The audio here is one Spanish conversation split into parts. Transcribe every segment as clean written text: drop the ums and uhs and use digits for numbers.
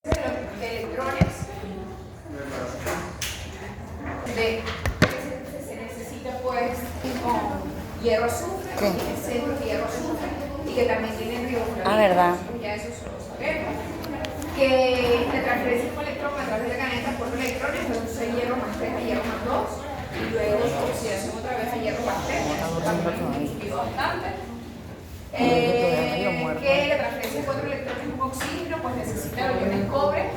de electrones se necesita pues con hierro azufre, que tiene centro de hierro azufre y que también tiene riboflavina. Ah, ¿verdad? Ya eso se lo sabemos. Que la transferencia de un electrón a través de la cadena de transporte de electrones reduce hierro más 3 a hierro más 2 y luego oxidación otra vez a hierro más 3. Bastante. Que la transferencia de 4 electrones en un oxígeno pues necesita iones de cobre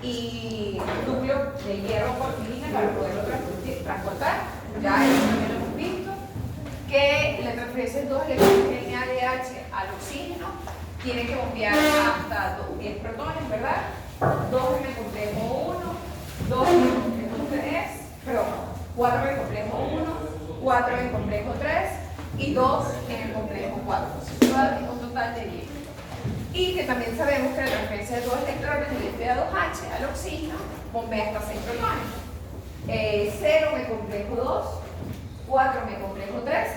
y núcleo de hierro porfirina para poderlo transportar. Ya eso también lo hemos visto. Que la transferencia de 2 electrones en NADH al oxígeno tiene que bombear hasta 10 protones, ¿verdad? 2 en el complejo 1, 2 en el complejo 3, perdón, 4 en el complejo 1, 4 en el complejo 3 y 2 en el complejo 4. Un total de 10. Y que también sabemos que la transferencia de 2 electrones del Fe2H al oxígeno bombea hasta 6 protones. 0 en el complejo 2, 4 en el complejo 3,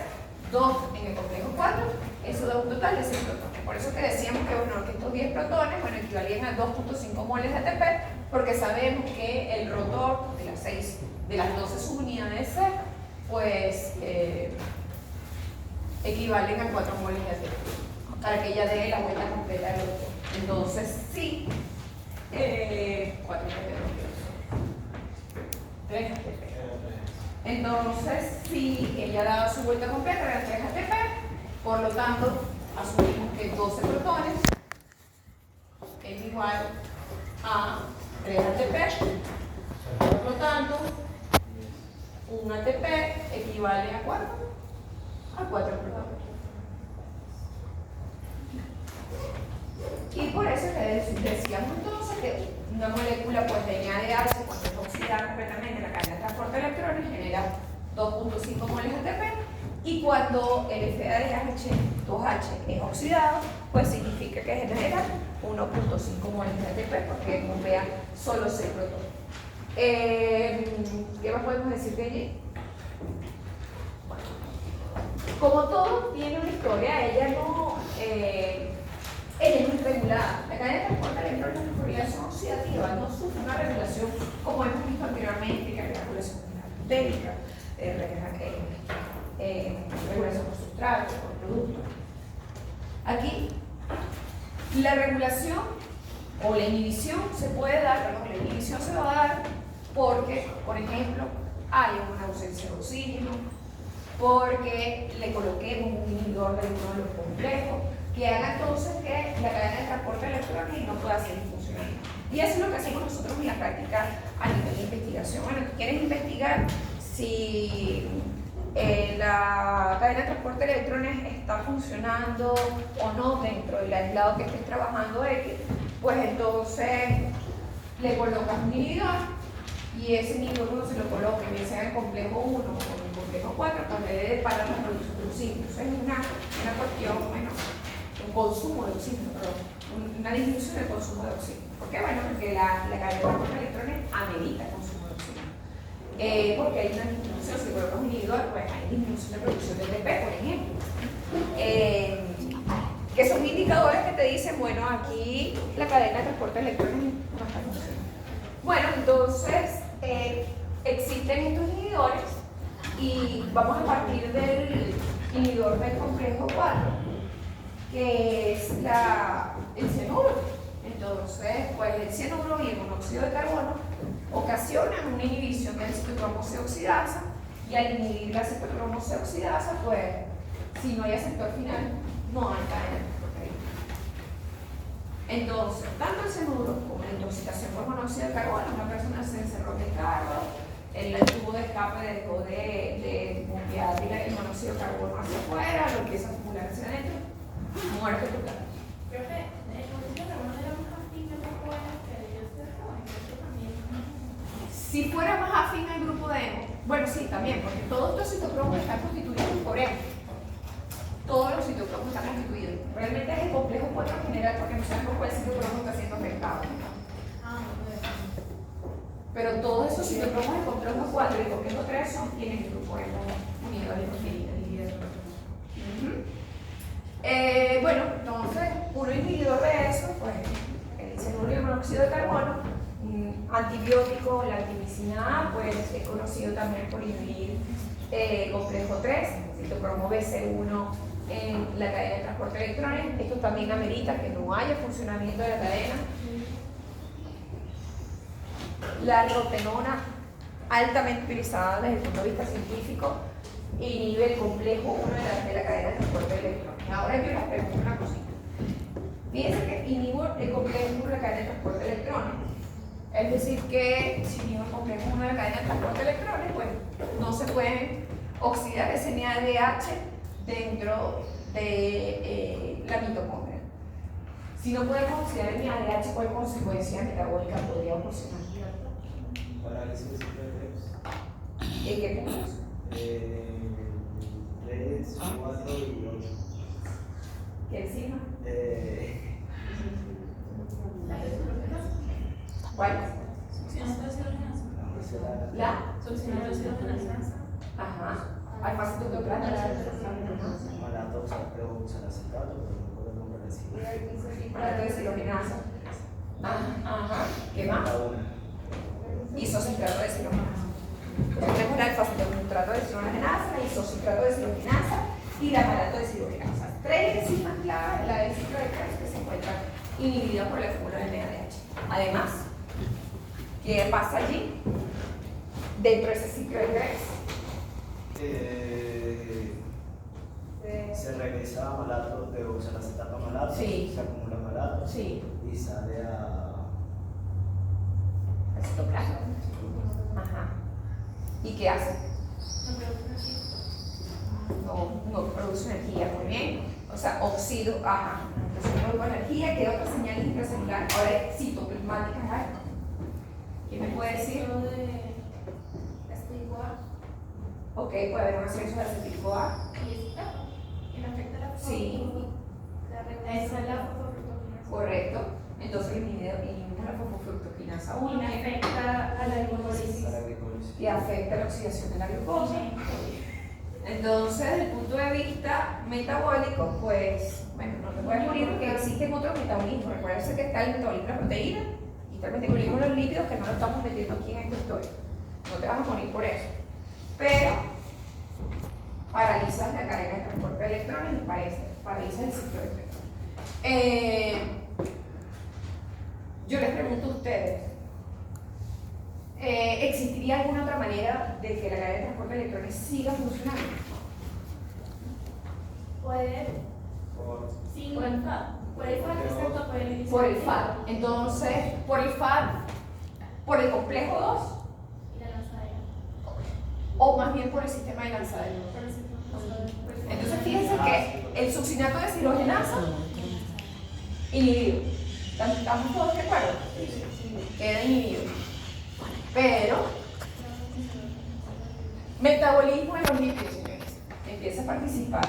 2 en el complejo 4, eso da un total de 6 protones. Por eso que decíamos que, bueno, que estos 10 protones equivalían a 2.5 moles de ATP, porque sabemos que el rotor de las 12 subunidades C, pues equivalen a 4 moles de ATP, para que ella dé la vuelta completa del rotor. Entonces, sí, 4 3 ATP. Entonces, si ella da su vuelta completa, era 3 ATP, por lo tanto, asumimos que 12 protones es igual a 3 ATP, por lo tanto, un ATP equivale a 4 protones. Y por eso que decíamos entonces que una molécula pues de NADH, cuando es oxidada completamente en la cadena de transporte de electrones, genera 2.5 moles de ATP, y cuando el Fe2H es oxidado, pues significa que genera 1.5 moles de ATP porque bombea solo 6 protones. ¿Qué más podemos decir de allí? Bueno, como todo tiene una historia, ella es muy regulada. La cadena de transporte de electrones por regulación oxidativa no sufre una regulación como hemos visto anteriormente, que es regulación entérica, regulación por sustrato, por producto. Aquí, la regulación o la inhibición se puede dar, la inhibición se va a dar porque, por ejemplo, hay una ausencia de oxígeno, porque le coloquemos un inhibidor de uno de los complejos, que haga entonces que la cadena de transporte de electrones no pueda seguir funcionando. Y eso es lo que hacemos nosotros en la práctica a nivel de investigación. Bueno, tú quieres investigar si la cadena de transporte de electrones está funcionando o no dentro del aislado que estés trabajando X, pues entonces le colocas un inhibidor y ese inhibidor cuando se lo coloque, bien sea en el complejo 1 o en el complejo 4, pues le debe parar la producción de oxígeno. Entonces es una cuestión, bueno, un consumo de oxígeno, perdón, una disminución del consumo de oxígeno. ¿Por qué? Bueno, porque la cadena de transporte de electrones amerita el consumo de oxígeno. Porque hay una disminución, si colocas un inhibidor, pues hay disminución de producción de ATP, por ejemplo. Que son indicadores que te dicen, bueno, aquí la cadena de transporte de electrones no está funcionando. Bueno, entonces existen estos inhibidores y vamos a partir del inhibidor del complejo 4, que es el cianuro. Entonces, pues el cianuro y el monóxido de carbono ocasionan una inhibición de la citocromo C oxidasa, y al inhibir la citocromo C oxidasa, pues si no hay aceptor final, no hay cadena de transporte. Entonces, tanto el cianuro como la intoxicación por monóxido de carbono, una persona se encerró en el carro, el tubo de escape dejó de bombear el monóxido de carbono hacia afuera, lo empieza a acumular hacia adentro, muerte total. Si fuera más afín al grupo de hemo, bueno, sí, también, porque todos estos citocromos están constituidos por hemo. Todos los citocromos están constituidos. Realmente es el complejo 4 en general, porque no sabemos cuál citocromo está siendo afectado. Pero todos esos citocromos del complejo 4 y el complejo 3 tienen el grupo hemo unido a la proteína. Bueno, entonces, uno inhibidor de eso, pues el cianuro y el monóxido monóxido de carbono, antibiótico, la artemisina A, pues es conocido también por inhibir complejo 3, citocromo BC1 en la cadena de transporte de electrones. Esto también amerita que no haya funcionamiento de la cadena. La rotenona, altamente utilizada desde el punto de vista científico, inhibe el complejo 1 de la cadena de transporte de electrones. Ahora yo les pregunto una cosita. Fíjense que inhibo el complejo 1 de la cadena de transporte de electrones. Es decir, que si inhibo el complejo 1 de la cadena de transporte de electrones, pues no se pueden oxidar ese NADH dentro de la mitocondria. Si no podemos oxidar el NADH, ¿cuál consecuencia metabólica podría ocasionar? Parálisis de ciclo ¿En qué puntos? 3, 4 y 8. ¿Qué encima? ¿Cuál? La ajá. Alfa-cetoplata. Malatoxalacetato, pero no puedo nombrar así. Citrato de silogenasa. Ajá. ¿Qué más? Isocitrato de silogenasa. Tenemos la alfa-cetoplato de silogenasa, la isocitrato de silogenasa y la malato de silogenasa. 3 enzimas claves, la del ciclo de Krebs, que se encuentran inhibidas por la fórmula del NADH. Además, ¿qué pasa allí? Dentro de ese ciclo de Krebs. Se regresa a malato de oxalacetato a malato, Sí. se acumula malato Sí. y sale a El citoplasma. Ajá. ¿Y qué hace? No produce energía, muy bien. O sea, óxido, ajá. Entonces no hay energía, queda otra señal intracelular. Ahora es citoplasmática. ¿Quién me puede decir? Ok, puede haber un ascenso de acetil-CoA. Sí. Esa es la fosfofructokinasa. Correcto. Entonces inhibimos la fosfofructokinasa 1 Y afecta a la glucólisis. para glicólisis. y afecta la oxidación de la glucosa. Entonces, desde el punto de vista metabólico, pues, bueno, no te puedes morir porque existen otros metabolismos. Recuerda que está el metabolismo de la proteína y está el metabolismo de los lípidos, que no lo estamos metiendo aquí en esta historia. No te vas a morir por eso. Pero paralizas la cadena de transporte de electrones y paralizas el ciclo de electrones. Yo les pregunto a ustedes, ¿existiría alguna otra manera de que la cadena de transporte de electrones siga funcionando? Puede, Por sin el FAD. Por el FAD, excepto por el Por el FAD. Entonces, por el FAD, por el complejo 2, y la lanzadera. o más bien por el sistema de lanzadera. Por el sistema. Entonces, fíjense que el succinato de silogenasa inhibido. ¿Estamos todos de acuerdo? Queda inhibido. Pero, metabolismo de los lípidos, señores, empieza a participar,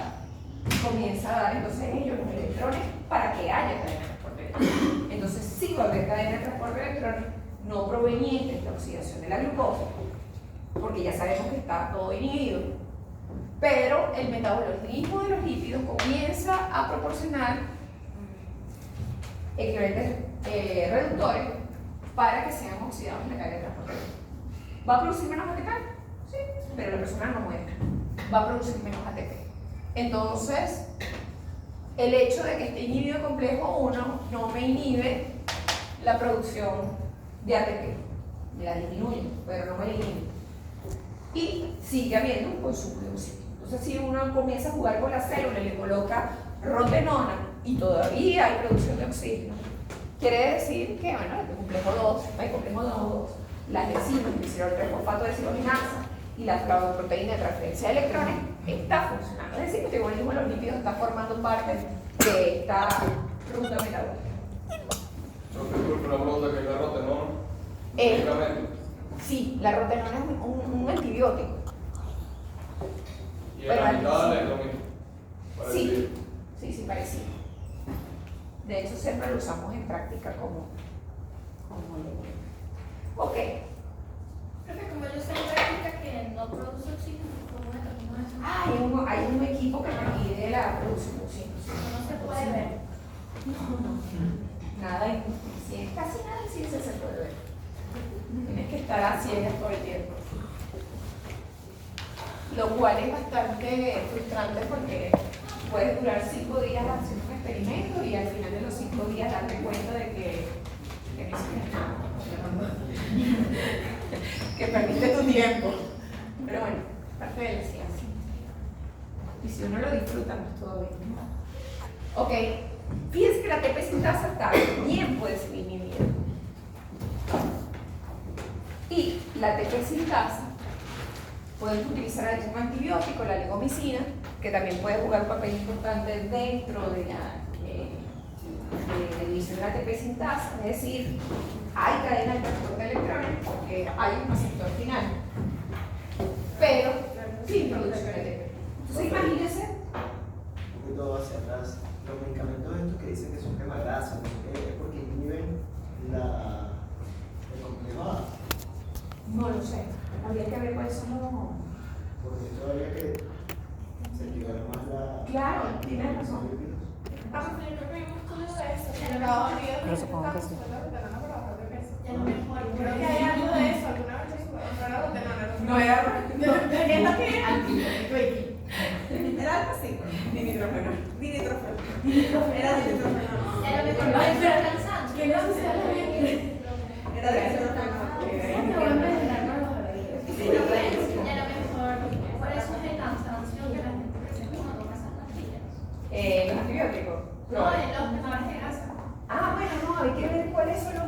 comienza a dar entonces ellos los electrones para que haya cadena de transporte de electrones. Entonces, sí va a haber cadena de transporte de electrones no provenientes de la oxidación de la glucosa, porque ya sabemos que está todo inhibido, pero el metabolismo de los lípidos comienza a proporcionar equivalentes reductores para que sean oxidados en la cadena de transporte. ¿Va a producir menos ATP? Sí, pero la persona no muere. Va a producir menos ATP. Entonces, el hecho de que esté inhibido el complejo 1 no me inhibe la producción de ATP. Me la disminuye, pero no me la inhibe. Y sigue habiendo un consumo de oxígeno. Entonces, si uno comienza a jugar con la célula y le coloca rotenona y todavía hay producción de oxígeno, quiere decir que, bueno, el complejo 2, las enzimas, el 3-fosfato de silogenasa y la flavoproteína de transferencia de electrones está funcionando. Es decir, que el metabolismo de los lípidos está formando parte de esta ruta metabólica. Una pregunta que la rotenona. Sí, la rotenona es un antibiótico. Y el amigdala es lo mismo. Sí, sí, parecido. De hecho, siempre lo usamos en práctica como ok. Profe, como yo sé en práctica que no produce oxígeno, ¿cómo determinamos eso? Hay un equipo que me pide la producción de oxígeno. No se puede ver. Nada en ciencia, casi nada en ciencia a ciegas todo el tiempo. Lo cual es bastante frustrante porque puedes durar 5 días haciendo un experimento y al final de los 5 días darte cuenta de que no hiciste nada. Que perdiste tu tiempo. Pero bueno, parte de la ciencia. Y si uno lo disfruta, no es todo bien. Ok, fíjense que la ATP sintasa está bien, puede ser inhibida. Y la ATP sintasa pueden utilizar algún antibiótico, la ligomicina, que también puede jugar un papel importante dentro de la inhibición de la ATP sintasa, es decir, hay cadena de transporte de electrones porque hay un receptor final, pero sin producción de ATP. Entonces imagínense. Un poquito hacia atrás, los medicamentos estos que dicen que son quema grasa, no sé qué, es porque inhiben el complejo A. No lo sé, habría que ver cuáles son los. Porque todavía que se libera más la. Claro, tienes razón. Vamos a tener que ver un estudio de eso. En Estados Unidos Pero supongo que sí. para bajar de peso. Ya no me acuerdo. Creo que hay algo de eso, alguna vez se compraron rotenona. No era. ¿Qué es lo que es? Antibiótico X. Era algo así. Dinitrógeno. Dinitrofeno. Era dinitrofeno. Ya no me acuerdo. Ay, pero cansado. ¿Qué no se sabe bien? Era dinitrofeno. Ya no me acuerdo. Por eso es el cansancio que la gente presenta cuando toma esas pastillas. Los antibióticos. No, los quemadores de grasa. Ah, bueno, no, hay que ver cuáles son los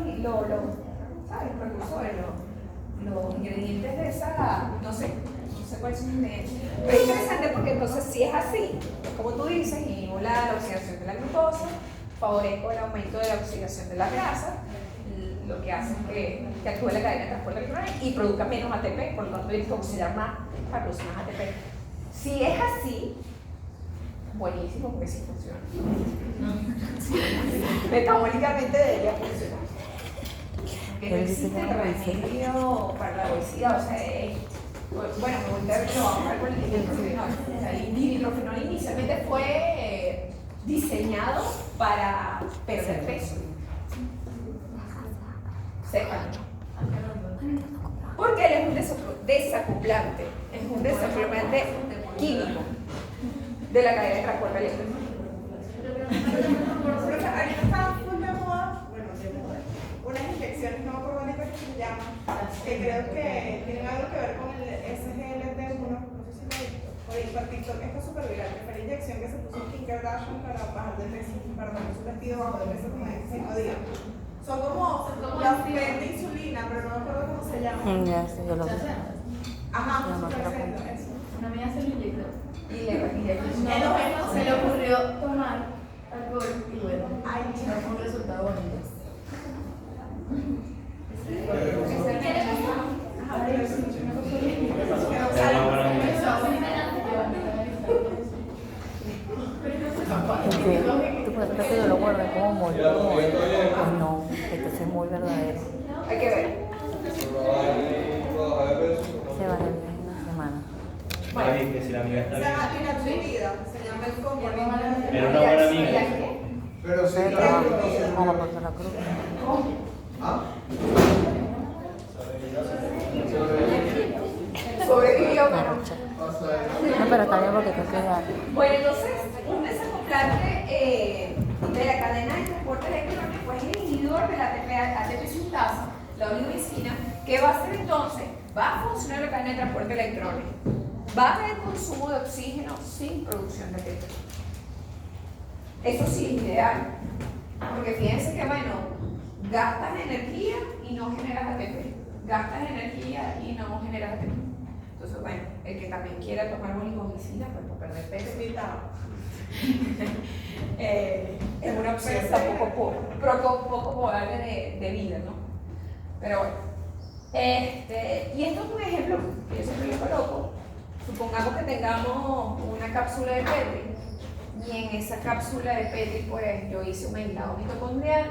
¿sabes? Los precursores, los ingredientes de esa, no sé cuáles son los ingredientes. Pero es interesante porque entonces si es así, como tú dices, inhibo la oxidación de la glucosa, favorezco el aumento de la oxidación de la grasa, lo que hace es que actúe la cadena de transporte electrónico y produzca menos ATP, por lo tanto tienes que oxidar más para producir más ATP. Si es así, buenísimo porque sí funciona. Metabólicamente debería funcionar. Que no existe remedio para la obesidad, o sea, bueno, me gusta ver que lo vamos a ver con el dinitrofenol. O sea, el dinitrofenol inicialmente fue diseñado para perder peso. Sepan. Porque él es un desacoplante, es un desacoplante químico de la cadena de transporte eléctrico. Pero ahorita están full de moda, bueno, de moda, unas inyecciones, no me acuerdo ni cómo se llaman, que creo que tienen algo que ver con el SGLT1, no sé si lo he visto, o el por TikTok, esto es súper viral, que fue la inyección que se puso Kim Kardashian para bajar de peso, para poner su vestido bajo de peso como en 5 días. Son como las de insulina, pero no me acuerdo cómo se llaman. Ya, sí, yo lo vi. Ajá, No, no, súper no. cerdo, eso. Una amiga se lo inyectó. Y le No, se le ocurrió tomar alcohol y bueno, Ay, no fue un resultado bonito. ¿Quieres pasar? Ajá, pero sí, una cosa bien. Pero Sí, tú puedes creer que yo lo guardé como muy, Ya, ya está bien. pues no, esto es muy verdadero. hay que ver. Se va a ver en una semana. Ay, que si la amiga está se bien. llama inatribida, se llama el componente. Era una buena amiga. Pero sí, Ustedes claro, trabajan no como por la cruz. ¿Ah? Sobrevivió, La pero. lucha. No, pero está bien porque creo que ya. Bueno, entonces, un desacoplante de la cadena de transporte electrónico pues, es el inhibidor de la ATP sintasa, la oligomicina, que va a hacer entonces, va a funcionar la cadena de transporte electrónico, va a haber consumo de oxígeno sin producción de ATP. Eso sí es ideal, porque fíjense que, bueno, gastas energía y no generas ATP, gastas energía y no generas ATP. Entonces, bueno, el que también quiera tomar oligomicina, pues para perder peso, es una opción poco probable de vida, ¿no? Pero bueno, y esto es un ejemplo que yo siempre lo coloco. Supongamos que tengamos una cápsula de Petri y en esa cápsula de Petri pues yo hice un aislado mitocondrial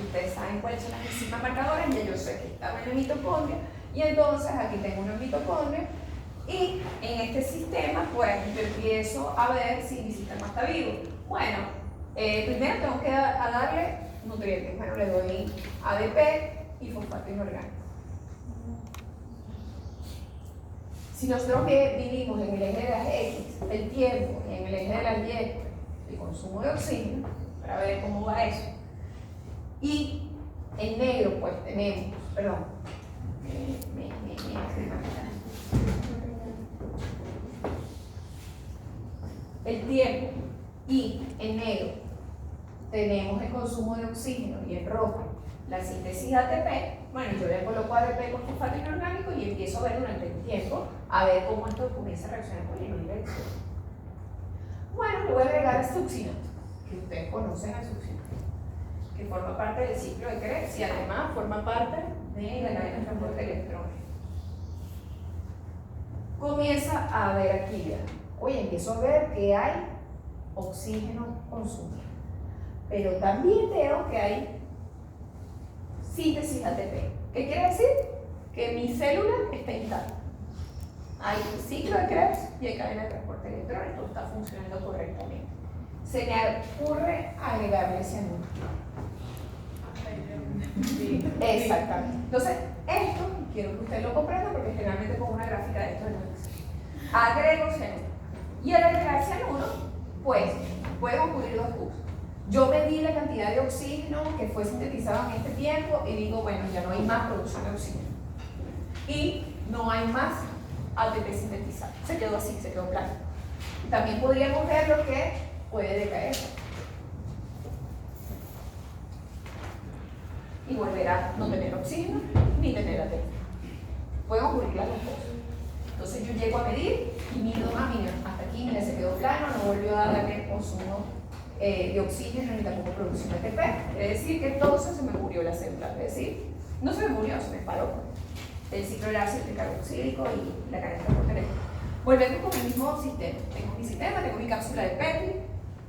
y ustedes saben cuáles son las enzimas marcadoras, ya yo sé que estaba en la mitocondria y entonces aquí tengo una mitocondria y en este sistema pues yo empiezo a ver si mi sistema está vivo. Bueno, primero tengo que darle nutrientes. Bueno, le doy ADP y fosfato inorgánico. Si nosotros vivimos en el eje de las X, el tiempo, y en el eje de las Y, el consumo de oxígeno, para ver cómo va eso. Y en negro, pues tenemos, perdón, el tiempo, y en negro tenemos el consumo de oxígeno, y en rojo la síntesis de ATP. Bueno, yo le coloco ADP con fosfato inorgánico y empiezo a ver durante el tiempo a ver cómo esto comienza a reaccionar con la inhibición. Bueno, le voy a agregar a succinato, que ustedes conocen al succinato, que forma parte del ciclo de Krebs y además forma parte de la cadena de transporte de electrones. Comienza a ver aquí ya. Oye, empiezo a ver que hay oxígeno consumido, pero también veo que hay síntesis de ATP. ¿Qué quiere decir? Que mi célula está intacta. Hay ciclo de Krebs y hay cadena de transporte de electrones, todo está funcionando correctamente. Se me ocurre agregarle cianuro. Exactamente. Entonces, esto quiero que usted lo comprenda porque generalmente pongo una gráfica de esto en la agrego cianuro. Y al agregar cianuro, pues, pueden ocurrir dos cosas. Yo medí la cantidad de oxígeno que fue sintetizado en este tiempo y digo, bueno, ya no hay más producción de oxígeno. Y no hay más ATP sintetizado. Se quedó así, se quedó plano. También podríamos ver lo que puede decaer. Y volver a no tener oxígeno ni tener ATP. Pueden ocurrir las dos cosas. Entonces yo llego a medir y mido, mira, hasta aquí, mira, se quedó plano, no volvió a darle consumo de oxígeno ni tampoco producción de ATP. Es decir, que entonces se me murió la célula. Es decir, no se me murió, se me paró. El ciclo del ácido carboxílico y la cadena de transporte eléctrico. Volvemos con el mismo sistema. Tengo mi sistema, tengo mi cápsula de Petri,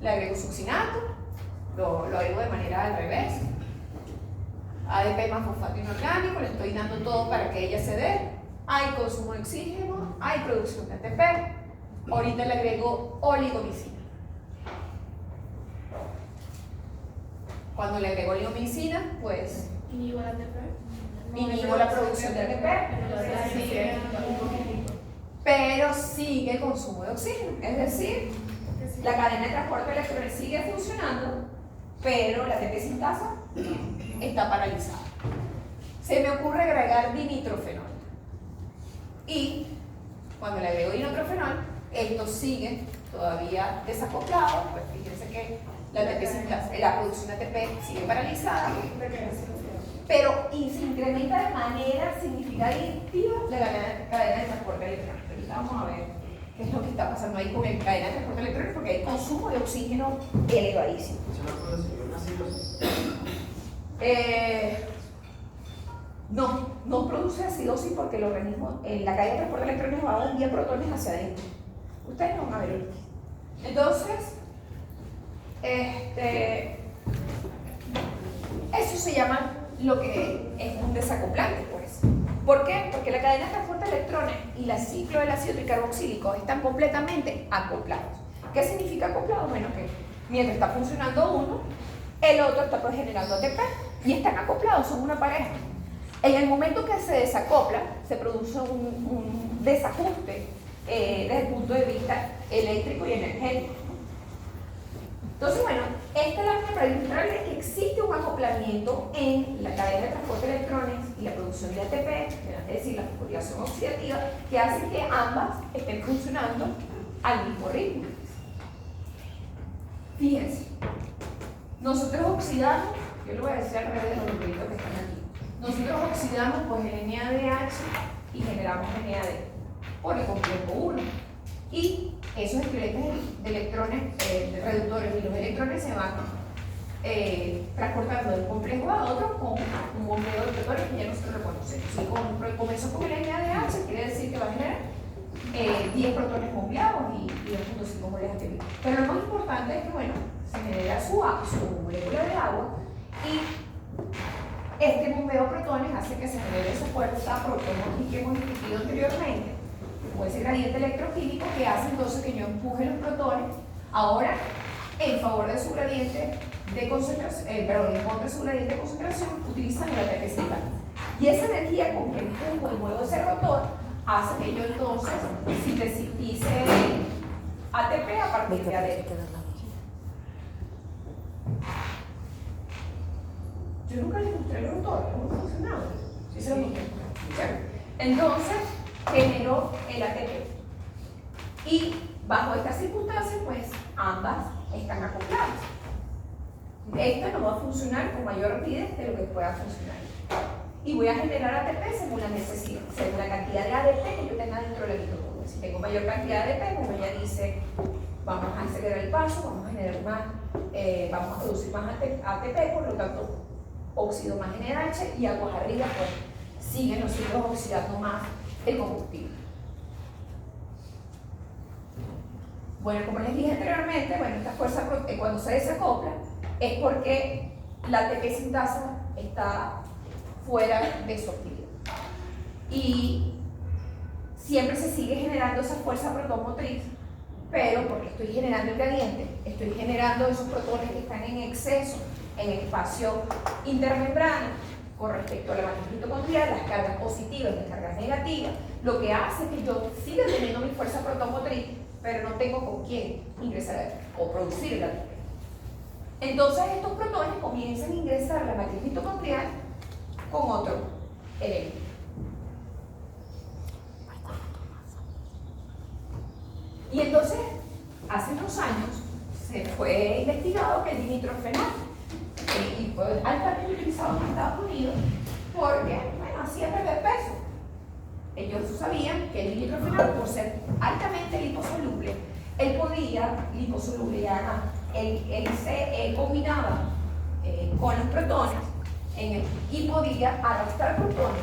le agrego succinato, lo agrego de manera al revés. ADP más fosfato inorgánico, le estoy dando todo para que ella se dé. Hay consumo de oxígeno, hay producción de ATP. Ahorita le agrego oligomicina. Cuando le agrego oligomicina, pues ¿Inhibo la ATP? inhibo la producción de ATP, pero sigue el consumo de oxígeno. Es decir, la cadena de transporte de electrones sigue funcionando, pero la ATP sintasa está paralizada. Se me ocurre agregar dinitrofenol. Y cuando le agrego dinitrofenol, esto sigue todavía desacoplado. Pues fíjense que la ATP sintasa, la producción de ATP sigue paralizada, pero se incrementa de manera significativa la cadena de transporte electrónico. Ahorita vamos a ver qué es lo que está pasando ahí con la cadena de transporte electrónico, porque hay consumo de oxígeno elevadísimo. No produce acidosis porque el organismo, la cadena de transporte electrónico va a enviar protones hacia adentro. Ustedes no van a ver esto. Entonces, eso se llama lo que es un desacoplante, pues. ¿Por qué? Porque la cadena de transporte de electrones y el ciclo del ácido tricarboxílico están completamente acoplados. ¿Qué significa acoplado? Bueno, que mientras está funcionando uno, el otro está pues generando ATP y están acoplados, son una pareja. En el momento que se desacopla, se produce un desajuste desde el punto de vista eléctrico y energético. Entonces, bueno, esta lámina para demostrarles que existe un acoplamiento en la cadena de transporte de electrones y la producción de ATP, es decir, la fosforilación oxidativa, que hace que ambas estén funcionando al mismo ritmo. Fíjense, nosotros oxidamos, yo lo voy a decir al revés de los numeritos que están aquí. Nosotros oxidamos pues el NADH y generamos NAD por el complejo 1. Y esos esqueletos de electrones, de reductores y los electrones se van transportando de un complejo a otro con un bombeo de protones que ya nosotros lo conocemos. Si comenzó con el NADH, quiere decir que va a generar 10 protones bombeados y 2.5 moles de ATP. Pero lo más importante es que, bueno, se genera su molécula de agua y este bombeo de protones hace que se genere esa fuerza protonómica que hemos discutido anteriormente, o ese gradiente electroquímico que hace entonces que yo empuje los protones ahora en favor de su gradiente de concentración, en contra de su gradiente de concentración, utilizando la ATP sintasa. Y esa energía con que empujo y muevo ese rotor hace que yo entonces sintetice ATP a partir de ADP. Yo nunca les mostré el rotor, cómo funcionaba. Sí se lo mostré. Entonces, generó el ATP. Y bajo estas circunstancias, pues ambas están acopladas. Esto no va a funcionar con mayor rapidez de lo que pueda funcionar. Y voy a generar ATP según la necesidad, según la cantidad de ADP que yo tenga dentro de la mitocondria. Si tengo mayor cantidad de ADP, como ella dice, vamos a acelerar el paso, vamos a generar más, vamos a producir más ATP, por lo tanto, óxido más NH y aguas arriba, pues siguen los ciclos oxidando más el combustible. Bueno, como les dije anteriormente, bueno, esta fuerza cuando se desacopla es porque la ATP sintasa está fuera de su actividad. Y siempre se sigue generando esa fuerza protomotriz, pero porque estoy generando el gradiente, estoy generando esos protones que están en exceso en el espacio intermembrano con respecto a la matriz mitocondrial, las cargas positivas y las cargas negativas, lo que hace que yo siga teniendo mi fuerza protomotriz, pero no tengo con quién ingresar o producir el ATP. Entonces estos protones comienzan a ingresar a la matriz mitocondrial con otro elemento. Y entonces, hace unos años, se fue investigado que el dinitrofenol, y fue altamente utilizado en Estados Unidos, porque, bueno, hacía perder peso. Ellos sabían que el dinitrofenol, por ser altamente liposoluble, él podía, liposoluble y además, él se combinaba con los protones y podía arrastrar protones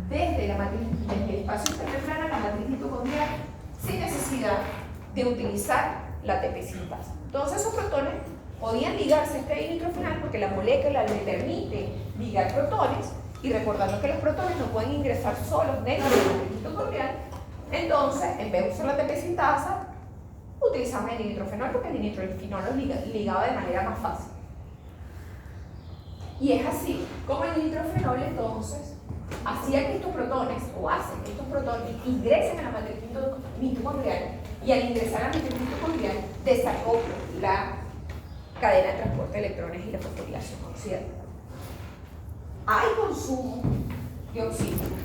desde el espacio intermembrano a la matriz mitocondrial sin necesidad de utilizar la ATP sintasa. Entonces esos protones podían ligarse a este dinitrofenol porque la molécula le permite ligar protones, y recordando que los protones no pueden ingresar solos dentro de la matriz mitocondrial, entonces en vez de usar la ATP sintasa utilizamos el dinitrofenol porque el dinitrofenol los ligaba de manera más fácil. Y es así como el dinitrofenol entonces hacía que estos protones, o hace que estos protones ingresen a la matriz mitocondrial, y al ingresar a la matriz mitocondrial desacopla la cadena de transporte de electrones y la fosforilación oxidativa. Hay consumo de oxígeno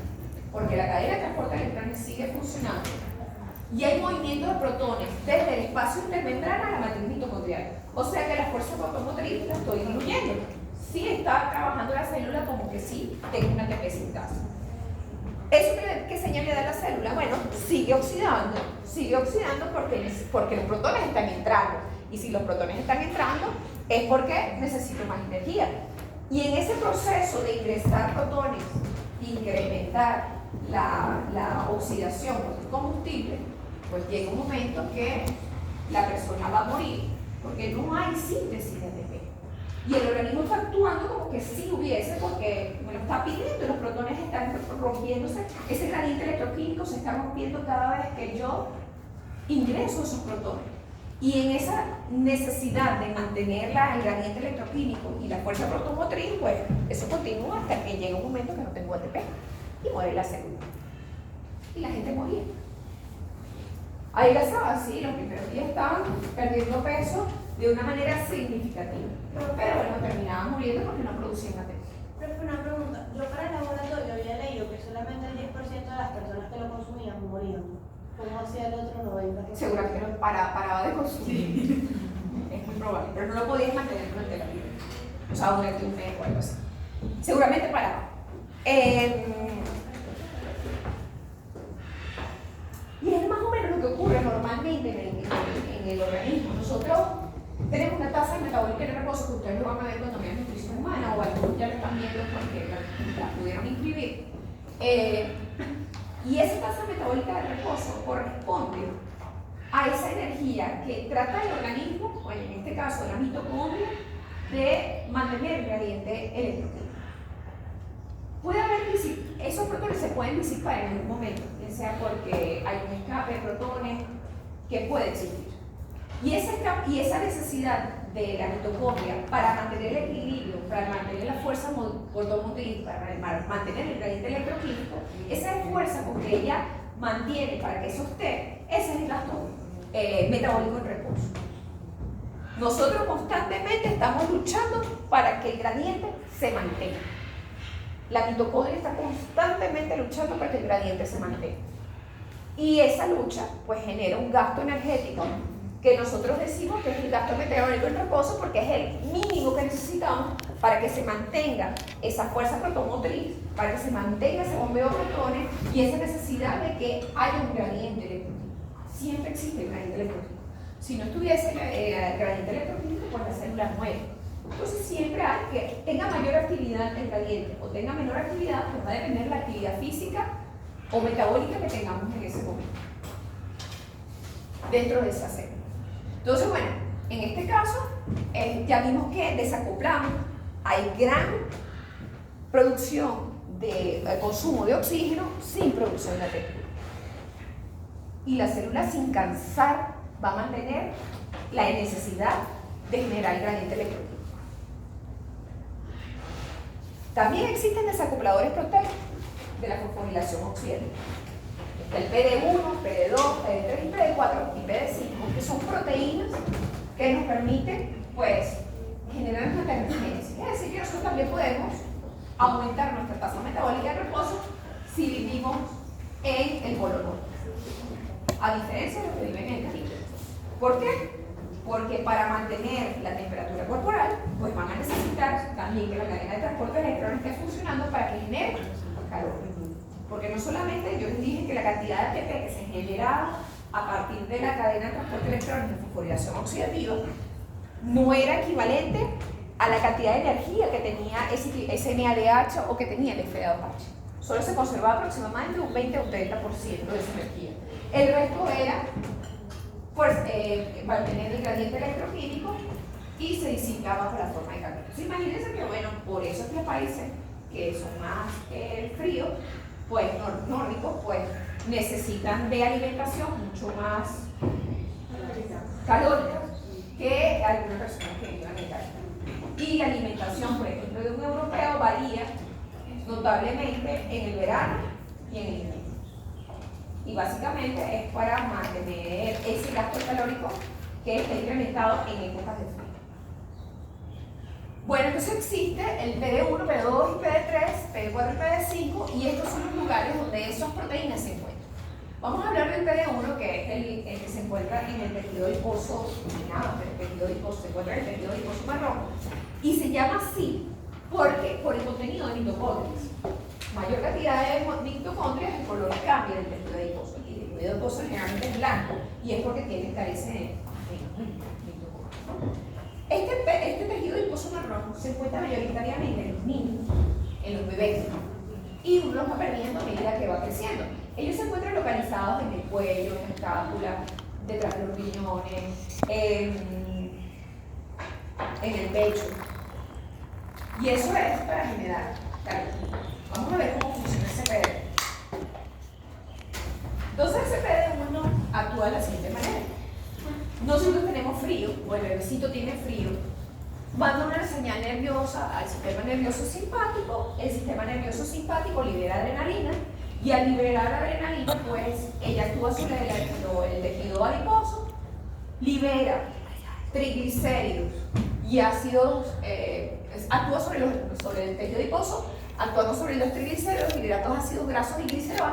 porque la cadena de transporte de electrones sigue funcionando y hay movimiento de protones desde el espacio intermembrano a la matriz mitocondrial. O sea que la fuerza fotomotriz la estoy incluyendo. Sí está trabajando la célula como que sí tengo una ATP sintasa. ¿Eso qué señal le da a la célula? Bueno, sigue oxidando porque los protones están entrando. Y si los protones están entrando es porque necesito más energía. Y en ese proceso de ingresar protones, incrementar la oxidación del combustible, pues llega un momento que la persona va a morir porque no hay síntesis de ATP. Y el organismo está actuando como que si hubiese, porque me lo está pidiendo, los protones están rompiéndose, ese gradiente electroquímico se está rompiendo cada vez que yo ingreso esos protones. Y en esa necesidad de mantener el gradiente electroquímico y la fuerza protomotriz, pues eso continúa hasta que llega un momento que no tengo ATP y muere la célula. Y la gente moría. Adelgazaba, sí, los primeros días estaban perdiendo peso de una manera significativa. Pero bueno, terminaban muriendo porque no producían ATP. Pero fue una pregunta. Yo para el laboratorio había leído que solamente el 10% de las personas que lo consumían morían. ¿Cómo hacía el otro 90%? Seguramente no paraba de consumir. Es muy probable, pero no lo podías mantener durante la vida. O sea, durante un mes o algo así. Seguramente paraba. Y es más o menos lo que ocurre normalmente en el organismo. Nosotros tenemos una tasa metabólica de reposo que ustedes lo van a ver cuando vean nutrición humana, o algunos ya lo están viendo porque la pudieron inscribir. Y esa tasa metabólica de reposo corresponde a esa energía que trata el organismo, o en este caso la mitocondria, de mantener el gradiente electroquímico. Puede haber esos protones se pueden disipar en algún momento, ya sea porque hay un escape de protones que puede existir. Y esa necesidad de la mitocondria para mantener el equilibrio, para mantener la fuerza fotomotriz, para mantener el gradiente electroquímico, esa es fuerza con que ella mantiene para que eso esté, ese es el gasto metabólico en reposo. Nosotros constantemente estamos luchando para que el gradiente se mantenga. La mitocondria está constantemente luchando para que el gradiente se mantenga. Y esa lucha pues genera un gasto energético que nosotros decimos que es el gasto metabólico en reposo porque es el mínimo que necesitamos para que se mantenga esa fuerza protomotriz, para que se mantenga ese bombeo de protones y esa necesidad de que haya un gradiente electroquímico. Siempre existe el gradiente electroquímico. Si no estuviese el gradiente electroquímico, pues la célula muere. Entonces siempre hay que tenga mayor actividad el gradiente o tenga menor actividad, pues va a depender de la actividad física o metabólica que tengamos en ese momento dentro de esa célula. Entonces, bueno, en este caso ya vimos que desacoplamos, hay gran producción de consumo de oxígeno sin producción de ATP. Y la célula sin cansar va a mantener la necesidad de generar el gradiente electroquímico. También existen desacopladores proteicos de la fosforilación oxidante. Está el PD1, PD2, PD3 y PD4 y PD5, que son proteínas que nos permiten, pues, generar una termogénesis. Es decir, que nosotros también podemos aumentar nuestra tasa metabólica de reposo si vivimos en el polo norte, a diferencia de los que viven en el Caribe. ¿Por qué? Porque para mantener la temperatura corporal, pues van a necesitar también que la cadena de transporte de electrones esté funcionando para que genere calor. Porque no solamente yo les dije que la cantidad de ATP que se genera a partir de la cadena de transporte de electrones de fosforilación oxidativa no era equivalente a la cantidad de energía que tenía ese NADH o que tenía el F2H. Solo se conservaba aproximadamente un 20 o un 30% de esa energía. El resto era pues, mantener el gradiente electroquímico y se disipaba por la forma de cambio. Entonces imagínense que, bueno, por eso es que los países que son más fríos, pues nórdicos, pues necesitan de alimentación mucho más calórica que algunas personas que viven en Italia. Y la alimentación, por ejemplo, de un europeo varía notablemente en el verano y en el invierno. Y básicamente es para mantener ese gasto calórico que está incrementado en épocas de frío. Bueno, entonces existe el PD1, PD2 y PD3, PD4 y PD5, y estos son los lugares donde esas proteínas se encuentran. Vamos a hablar del PD1, que es el que se encuentra en el tejido adiposo, el tejido adiposo se encuentra en el tejido adiposo marrón, y se llama así porque por el contenido de mitocondrias. Mayor cantidad de mitocondrias, el color cambia del tejido adiposo. El tejido adiposo generalmente es blanco, y es porque carece de mitocondrias. Este tejido adiposo marrón se encuentra mayoritariamente en los niños, en los bebés, y uno los va perdiendo a medida que va creciendo. Ellos se encuentran localizados en el cuello, en la escápula, detrás de los riñones, en el pecho. Y eso es para generar calor. Vamos a ver cómo funciona ese PD. Entonces ese PD1 actúa de la siguiente manera. Nosotros tenemos frío, o el bebecito tiene frío, manda una señal nerviosa al sistema nervioso simpático, el sistema nervioso simpático libera adrenalina, y al liberar adrenalina, pues ella actúa sobre el tejido adiposo, libera triglicéridos y ácidos, actúa sobre el tejido adiposo, actuando sobre los triglicéridos, liberando ácidos grasos y glicerol.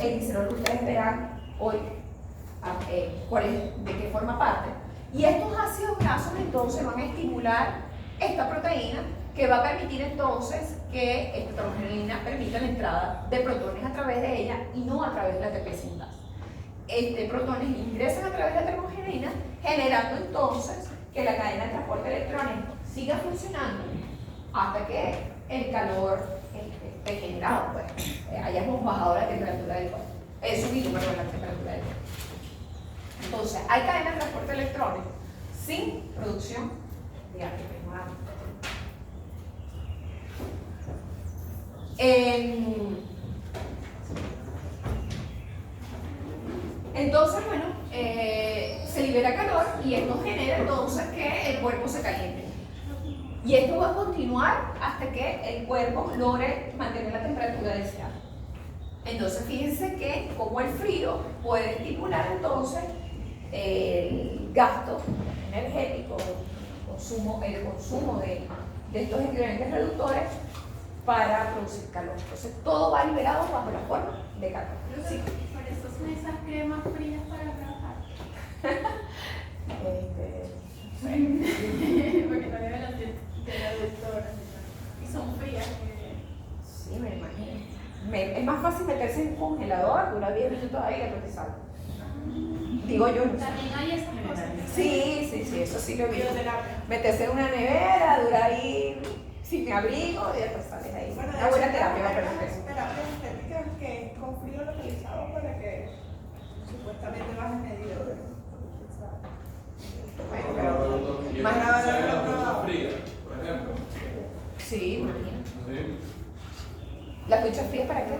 El glicerol ustedes verán hoy de qué forma parte. Y estos ácidos grasos entonces van a estimular esta proteína que va a permitir entonces que esta termogenina permita la entrada de protones a través de ella y no a través de la ATP sintasa. Protones ingresan a través de la termogenina, generando entonces que la cadena de transporte de electrones siga funcionando hasta que el calor esté generado, pues hayamos bajado la temperatura del cuerpo, subido la temperatura del cuerpo. Entonces, hay cadena de transporte de electrones sin producción de ATP. Entonces, bueno, se libera calor y esto genera entonces que el cuerpo se caliente. Y esto va a continuar hasta que el cuerpo logre mantener la temperatura deseada. Entonces fíjense que como el frío puede estimular entonces el gasto energético, el consumo de estos ingredientes reductores para producir calor. Entonces todo va liberado bajo la forma de calor. Sí. Por eso son esas cremas frías para trabajar. Porque no deben las de reductoras y son frías. Sí, me imagino. Es más fácil meterse en un congelador, dura 10 minutos ahí y después te sale. Digo yo. También hay esas cosas. Sí, eso sí lo he visto. Bioterapia. Meterse en una nevera, dura ahí sin abrigo y después sales ahí. Bueno, Una buena terapia va a hay perder unas peso. terapias estéticas que es con frío localizado para que supuestamente bajen medido de. Bueno, Pero pero pregunto, ¿y Más eso nada, sucede en no, las no. duchas frías, por ejemplo? sí, imagino. Sí. ¿Las duchas frías para qué?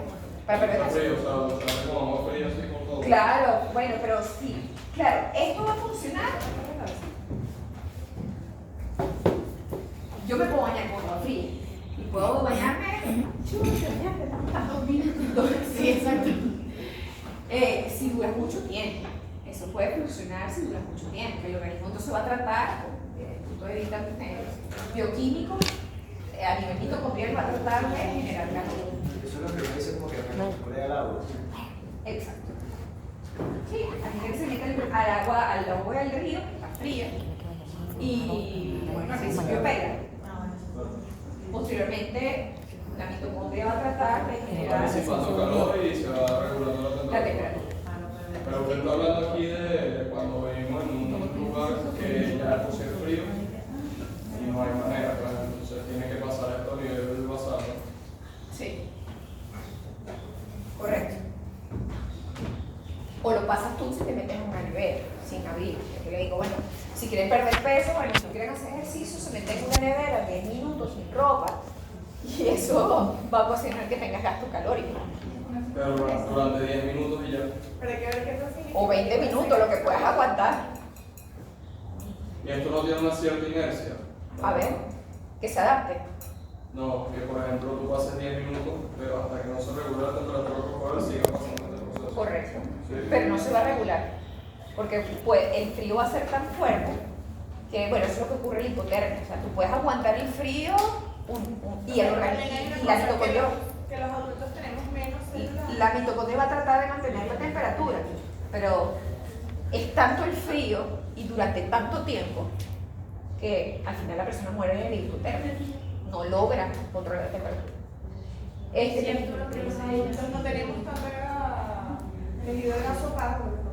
Para perder Está peso. frío, o sea, está como más frío así con todo. Claro, bueno, pero sí. Claro, esto va a funcionar. Yo me puedo bañar con agua fría. Y puedo bañarme. Dos minutos. Sí, exacto. Si duras mucho tiempo. Eso puede funcionar si duras mucho tiempo. El organismo entonces va a tratar, desde el punto de vista bioquímico, a nivel mitocondrial va a tratar de generar calor. Eso es lo que uno dice como que recurre al agua. Exacto. Sí, aquí se mete al agua del río, que está fría, y bueno, al principio pega. Posteriormente, la mitocondria va a tratar de Está generar disipando calor y se va regulando la la temperatura. temperatura. Pero usted está hablando aquí de cuando vivimos en un lugar que ya es por ser frío y no hay manera, pues, entonces tiene que pasar esto a nivel basal. Sí. Correcto. O lo pasas tú si te metes en una nevera, sin abrir. Yo le digo, bueno, si quieren perder peso, bueno, si no quieren hacer ejercicio, se meten en una nevera 10 minutos sin ropa. Y eso va a ocasionar que tengas gasto calórico. Pero durante 10 minutos y ya. Pero hay que ver qué eso significa. O 20 minutos, lo que puedas aguantar. Y esto no tiene una cierta inercia. A ver, que se adapte. No, que por ejemplo tú pases 10 minutos, pero hasta que no se regule la temperatura corporal siga pasando este proceso. Correcto. Sí. Pero no se va a regular. Porque pues, el frío va a ser tan fuerte que, bueno, eso es lo que ocurre en la hipotermia. O sea, tú puedes aguantar el frío y el organismo, y la mitocondria. Que los adultos tenemos menos células. La mitocondria va a tratar de mantener la temperatura, pero es tanto el frío y durante tanto tiempo que al final la persona muere de hipotermia, no logra controlar la temperatura. Entonces no tenemos tanta tejido de gasopado.